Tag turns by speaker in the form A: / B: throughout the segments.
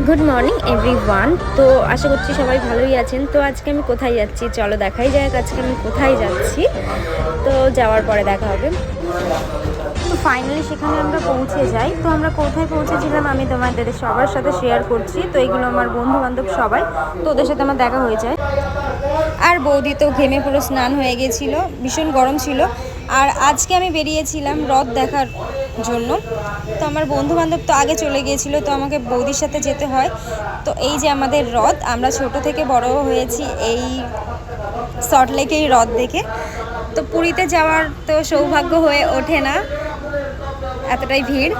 A: Good morning everyone. তো আশা করছি সবাই ভালোই আছেন। তো আজকে আমি কোথায় যাচ্ছি চলো দেখাই যাক আজকে আমি কোথায় যাচ্ছি। তো যাওয়ার পরে দেখা হবে। তো ফাইনালি সেখানে আমরা পৌঁছে যাই। তো আমরা কোথায় পৌঁছেছিলাম আমি তোমাদের সবার সাথে শেয়ার করছি। তো এইগুলো আমার বন্ধু বান্ধব সবাই, তো ওদের সাথে আমার দেখা হয়ে যায়। আর বৌদি তো ঘেমে পুরো স্নান হয়ে গেছিল, ভীষণ গরম ছিল। আর আজকে আমি বেরিয়েছিলাম হ্রদ দেখার জন্য। তো আমার বন্ধু বান্ধব তো আগে চলে গিয়েছিল, তো আমাকে বৌদির সাথে যেতে হয়। তো এই যে আমাদের হ্রদ, আমরা ছোট থেকে বড় হয়েছি এই সল্টলেকে এই হ্রদ দেখে। তো পুরীতে যাওয়ার তো সৌভাগ্য হয়ে ওঠে না, এতটাই ভিড়।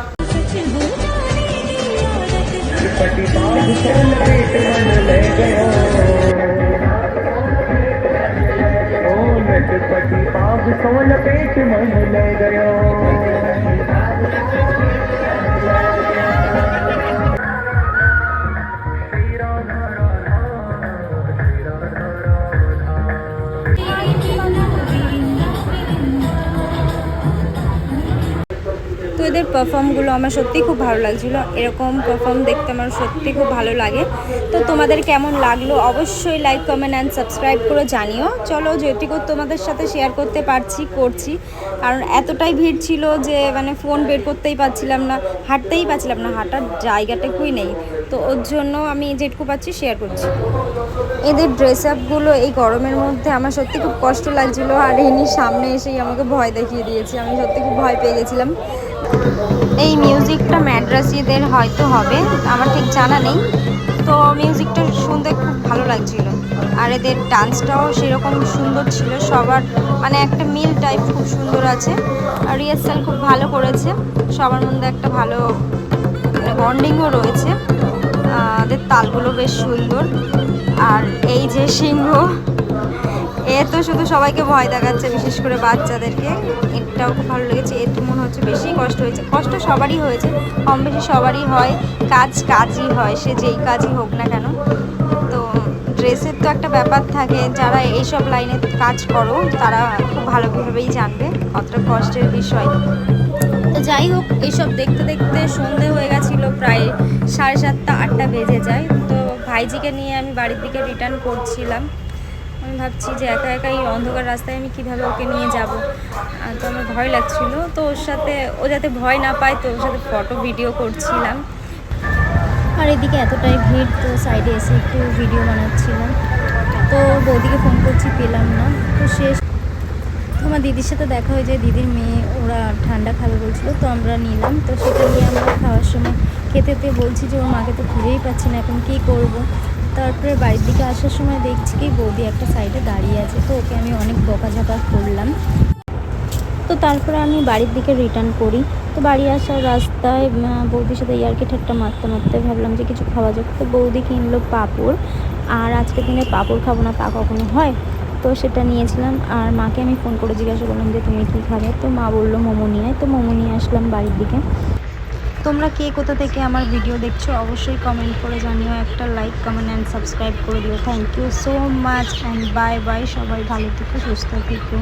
A: তো এদের পারফর্মগুলো আমার সত্যিই খুব ভালো লাগছিলো। এরকম পারফর্ম দেখতে আমার সত্যি খুব ভালো লাগে। তো তোমাদের কেমন লাগলো অবশ্যই লাইক কমেন্ট অ্যান্ড সাবস্ক্রাইব করে জানিও। চলো যেটুকু তোমাদের সাথে শেয়ার করতে করছি, কারণ এতটাই ভিড় ছিল যে মানে ফোন বের করতেই পারছিলাম না, হাঁটতেই পারছিলাম না, হাঁটার জায়গাটুকুই নেই। তো ওর জন্য আমি যেটুকু পাচ্ছি শেয়ার করছি। এদের ড্রেস আপগুলো এই গরমের মধ্যে আমার সত্যি খুব কষ্ট লাগছিলো। আর ইনি সামনে এসেই আমাকে ভয় দেখিয়ে দিয়েছে, আমি সত্যি খুব ভয় পেয়ে গেছিলাম। এই মিউজিকটা ম্যাড্রাসিদের হয়তো হবে, আমার ঠিক জানা নেই। তো মিউজিকটা শুনতে খুব ভালো লাগছিল। আর এদের ডান্সটাও সেরকম সুন্দর ছিল, সবার মানে একটা মিল টাইপ খুব সুন্দর আছে। আর রিহার্সাল খুব ভালো করেছে, সবার মধ্যে একটা ভালো মানে বন্ডিংও রয়েছে। এদের তালগুলো বেশ সুন্দর। আর এই যে সিংহ, এ তো শুধু সবাইকে ভয় দেখাচ্ছে, বিশেষ করে বাচ্চাদেরকে। এটাও খুব ভালো লেগেছে। এর তো মনে হচ্ছে বেশি কষ্ট হয়েছে, কষ্ট সবারই হয়েছে, কম বেশি সবারই হয়। কাজই হয়, সে যেই কাজই হোক না কেন। তো ড্রেসের তো একটা ব্যাপার থাকে, যারা এইসব লাইনে কাজ করো তারা খুব ভালোভাবেই জানবে কতটা কষ্টের বিষয়। তো যাই হোক, এইসব দেখতে দেখতে সন্ধে হয়ে গেছিলো, প্রায় 7:30 8টা বেজে যায়। তো ভাইজিকে নিয়ে আমি বাড়ির দিকে রিটার্ন করছিলাম। আমি ভাবছি যে একা একা এই অন্ধকার রাস্তায় আমি কীভাবে ওকে নিয়ে যাব। তো আমার ভয় লাগছিল, তো ওর সাথে ও যাতে ভয় না পায় তো ওর সাথে ফটো ভিডিও করছিলাম। আর এদিকে এতটাই ভিড়, তো সাইডে এসে একটু ভিডিও বানাচ্ছিলাম। তো বৌদিকে ফোন করছি, পেলাম না। তো শেষ আমার দিদির সাথে দেখা হয়ে যায়, দিদির মেয়ে ওরা ঠান্ডা খাবে বলছিলো, তো আমরা নিলাম। তো সেটা নিয়ে আমরা খাওয়ার সময় খেতে বলছি যে ওর মাকে তো খুঁজেই পাচ্ছি না, এখন কী করব। তারপরে বাড়ির দিকে আসার সময় দেখছি কি বৌদি একটা সাইডে দাঁড়িয়ে আছে, তো ওকে আমি অনেক বকাঝকা করলাম। তো তারপরে আমি বাড়ির দিকে রিটার্ন করি। তো বাড়ি আসার রাস্তায় বৌদির সাথে ইয়ার্কি ঠাট্টা মারতে মারতে ভাবলাম যে কিছু খাওয়া যাক। তো বৌদি কিনলো পাঁপড়, আর আজকের দিনে পাঁপড় খাবো না তা কখনো হয়। তো সেটা নিয়েছিলাম। আর মাকে আমি ফোন করে জিজ্ঞাসা করলাম যে তুমি কী খাবে। তো মা বললো মোমো নিয়ে। তো মোমো নিয়ে আসলাম বাড়ির দিকে। তোমরা কে কোথা থেকে আমার ভিডিও দেখছো অবশ্যই কমেন্ট করে জানিও, একটা লাইক কমেন্ট অ্যান্ড সাবস্ক্রাইব করে দিও। Thank you so much and bye bye. সবাই ভালো থেকো, সুস্থ থেকো।